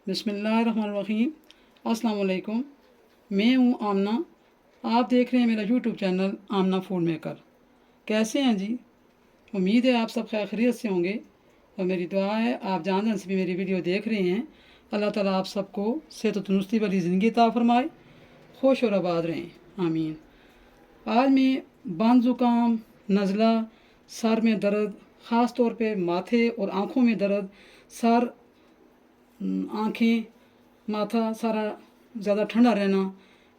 बिस्मिल्लाहिर्रहमानिर्रहीम। अस्सलाम वालेकुम। मैं हूँ आमना। आप देख रहे हैं मेरा यूट्यूब चैनल आमना फूड मेकर। कैसे हैं जी? उम्मीद है आप सब खैर खैरियत से होंगे और मेरी दुआ है आप जान जान से भी मेरी वीडियो देख रहे हैं। अल्लाह ताला आप सबको सेहत और तंदुरुस्ती वाली ज़िंदगी अता फरमाए, खुश और आबाद रहें, आमीन। आज मैं बांद ज़ुकाम, नज़ला, सर में दर्द, ख़ास तौर पे माथे और आँखों में दर्द, सर, आँखें, माथा सारा ज़्यादा ठंडा रहना,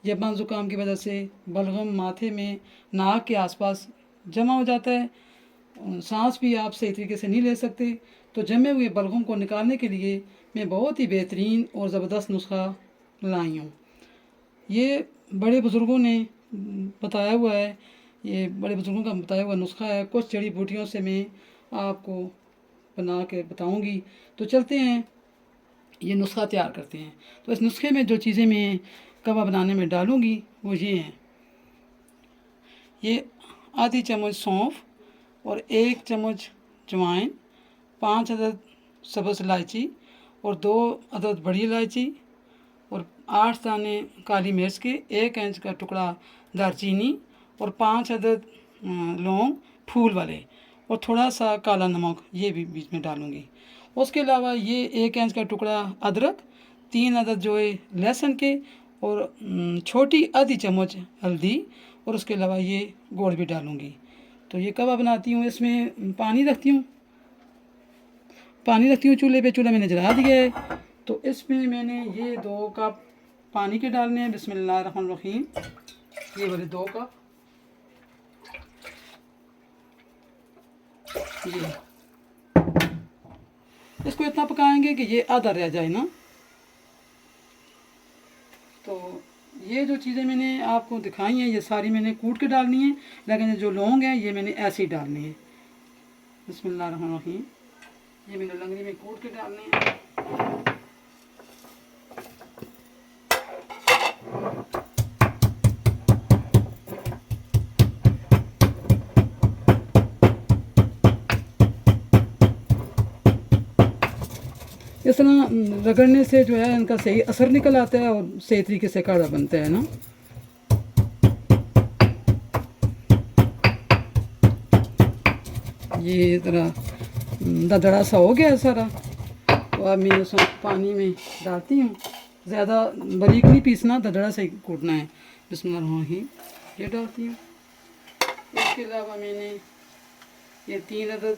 ये बांद ज़ुकाम की वजह से बलगम माथे में, नाक के आसपास जमा हो जाता है, सांस भी आप सही तरीके से नहीं ले सकते। तो जमे हुए बलगम को निकालने के लिए मैं बहुत ही बेहतरीन और ज़बरदस्त नुस्खा लाई हूँ। ये बड़े बुज़ुर्गों ने बताया हुआ है, ये बड़े बुज़ुर्गों का बताया हुआ नुस्खा है। कुछ जड़ी बूटियों से मैं आपको बना के बताऊँगी। तो चलते हैं, ये नुस्खा तैयार करते हैं। तो इस नुस्खे में जो चीज़ें मैं कबाब बनाने में डालूँगी वो ये हैं। ये आधी चम्मच सौंफ और 1 चम्मच अजवाइन, 5 अदद सब्ज़ इलायची और 2 अदद बड़ी इलायची और 8 दाने काली मिर्च के, 1 इंच का टुकड़ा दालचीनी और 5 अदद लौंग फूल वाले और थोड़ा सा काला नमक ये भी बीच में डालूँगी। उसके अलावा ये 1 इंच का टुकड़ा अदरक, 3 अदद जो है लहसुन के और छोटी आधी चम्मच हल्दी और उसके अलावा ये गुड़ भी डालूँगी। तो ये कबाब बनाती हूँ, इसमें पानी रखती हूँ चूल्हे पे। चूल्हा मैंने जला दिया है। तो इसमें मैंने ये 2 कप पानी के डालने हैं। बिस्मिल्लाहिर्रहमानिर्रहीम। ये वाले 2 कप, ये इसको इतना पकाएंगे कि ये आधा रह जाए ना। तो ये जो चीज़ें मैंने आपको दिखाई हैं ये सारी मैंने कूट के डालनी है, लेकिन जो लौंग हैं ये मैंने ऐसे ही डालनी है। बिस्मिल्लाहिर्रहमानिर्रहीम। ये मैंने लंगड़ी में कूट के डालने हैं। इस तरह रगड़ने से जो है इनका सही असर निकल आता है और सही तरीके से काढ़ा बनता है ना। ये तरह ददड़ा सा हो गया है सारा। तो अब मैं उसको पानी में डालती हूँ। ज़्यादा बारीक नहीं पीसना, ददड़ा से ही कूटना है। बिस्मिल्लाहिर्रहमानिर्रहीम। ये डालती हूँ। इसके अलावा मैंने ये 3 अदद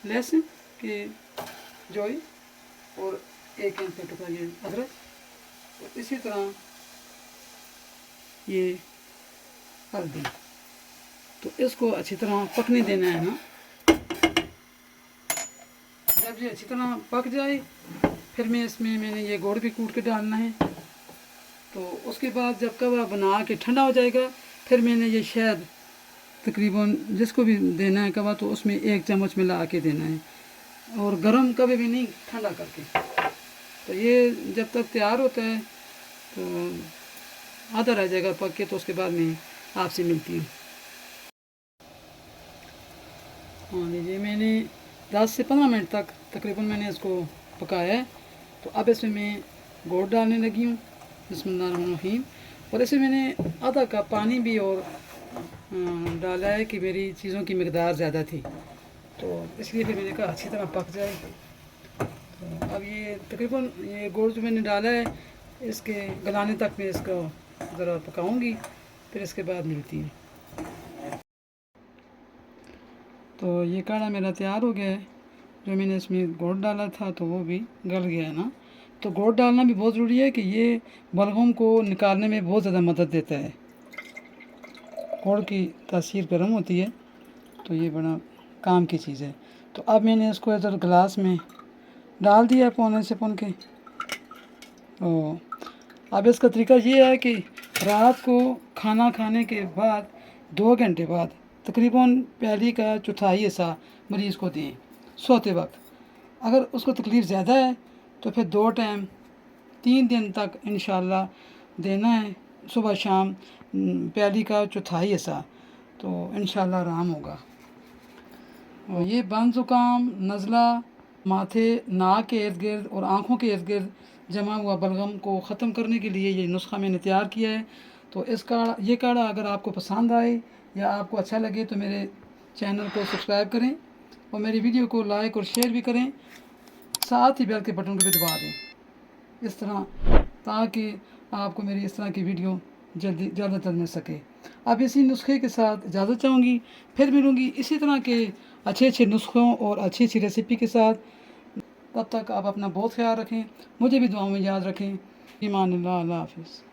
लहसुन के जोई और 1 इंच का टुकड़ा ये अदरक और इसी तरह ये हल्दी। तो इसको अच्छी तरह पकने देना है ना। जब ये अच्छी तरह पक जाए फिर मैंने ये गुड़ भी कूट के डालना है। तो उसके बाद जब कबाब बना के ठंडा हो जाएगा फिर मैंने ये शहद तकरीबन जिसको भी देना है कबाब तो उसमें 1 चम्मच मिला के देना है और गरम कभी भी नहीं, ठंडा करके। तो ये जब तक तैयार होता है तो आधा रह जाएगा पक के। तो उसके बाद मैं आपसे मिलती हूँ। हाँ लीजिए, मैंने 10 से 15 मिनट तक तकरीबन मैंने इसको पकाया है। तो अब इसमें मैं गुड़ डालने लगी हूँ। बिस्मिल्लाहिर्रहमानिर्रहीम। और इसमें मैंने आधा कप पानी भी और डाला है कि मेरी चीज़ों की मकदार ज़्यादा थी, तो इसलिए फिर मैंने कहा अच्छी तरह पक जाए। तो अब ये तकरीबन ये गुड़ जो मैंने डाला है इसके गलाने तक मैं इसको ज़रा पकाऊंगी, फिर इसके बाद मिलती हूँ। तो ये काढ़ा मेरा तैयार हो गया है। जो मैंने इसमें गुड़ डाला था तो वो भी गल गया है ना। तो गुड़ डालना भी बहुत ज़रूरी है कि ये बलगम को निकालने में बहुत ज़्यादा मदद देता है। गुड़ की तासीर गर्म होती है तो ये बड़ा काम की चीज़ है। तो अब मैंने इसको इधर गिलास में डाल दिया पौने से पुन के। तो अब इसका तरीका ये है कि रात को खाना खाने के बाद 2 घंटे बाद तकरीबन प्याली का चौथाई हिस्सा मरीज़ को दें सोते वक्त। अगर उसको तकलीफ़ ज़्यादा है तो फिर 2 टाइम 3 दिन तक इंशाल्लाह देना है, सुबह शाम प्याली का चौथाई हिस्सा, तो इंशाल्लाह आराम होगा। और ये बांद ज़ुकाम, नज़ला, माथे नाक के इर्द गिर्द और आँखों के इर्द गिर्द जमा हुआ बलगम को ख़त्म करने के लिए ये नुस्खा मैंने तैयार किया है। तो ये काढ़ा अगर आपको पसंद आए या आपको अच्छा लगे तो मेरे चैनल को सब्सक्राइब करें और मेरी वीडियो को लाइक और शेयर भी करें, साथ ही बेल के बटन को भी दबा दें इस तरह, ताकि आपको मेरी इस तरह की वीडियो ज़्यादातर मिल सके। अब इसी नुस्खे के साथ इजाज़त चाहूँगी, फिर मिलूँगी इसी तरह के अच्छे अच्छे नुस्खों और अच्छी अच्छी रेसिपी के साथ। तब तक आप अपना बहुत ख्याल रखें, मुझे भी दुआओं में याद रखें। ईमान अल्लाह, अल्लाह हाफ़िज़।